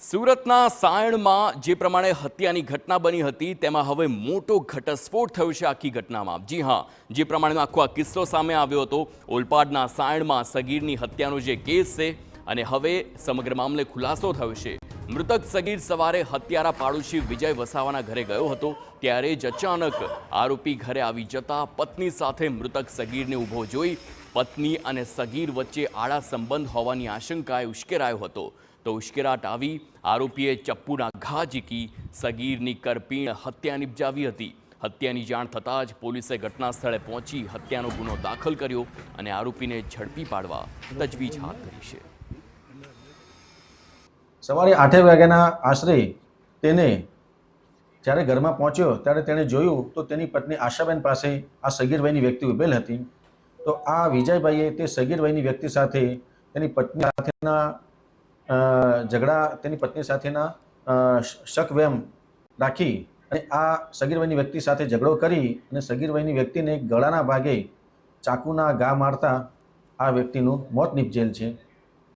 સુરતના સાયણમાં જે પ્રમાણે હત્યાની ઘટના બની હતી તેમાં હવે મોટો ઘટસ્ફોટ થયો છે આખી ઘટનામાં। જી હા, જે પ્રમાણેનો આખો આ કિસ્સો સામે આવ્યો હતો ઓલપાડના સાયણમાં સગીરની હત્યાનો જે કેસ છે અને હવે સમગ્ર મામલે ખુલાસો થયો છે। મૃતક સગીર સવારે હત્યારા પાડોશી વિજય વસાવાના ઘરે ગયો હતો ત્યારે જ અચાનક આરોપી ઘરે આવી જતા પત્ની સાથે મૃતક સગીરને ઊભો જોઈ પત્ની અને સગીર વચ્ચે આડા સંબંધ હોવાની આશંકાએ ઉશ્કેરાયો હતો તો ઉશ્કેરાટ આવી આરોપીએ ચપ્પુના ઘા ઝીકી સગીરની કરપીણ હત્યા નિપજાવી હતી। હત્યાની જાણ થતાં જ પોલીસે ઘટના સ્થળે પહોંચી હત્યાનો ગુનો દાખલ કર્યો અને આરોપીને ઝડપી પાડવા તજવીજ હાથ ધરી છે। સવારે 8 વાગ્યાના આશરે તેને જ્યારે ઘરમાં પહોંચ્યો ત્યારે તેણે જોયું તો તેની પત્ની આશાબેન પાસે આ સગીર વયની વ્યક્તિ ઊભેલ હતી। તો આ વિજયભાઈએ તે સગીર વયની વ્યક્તિ સાથે તેની પત્ની સાથેના ઝઘડા તેની પત્ની સાથેના શક વેમ રાખી અને આ સગીર વયની વ્યક્તિ સાથે ઝઘડો કરી અને સગીર વયની વ્યક્તિને ગળાના ભાગે ચાકુના ઘા મારતા આ વ્યક્તિનું મોત નિપજેલ છે।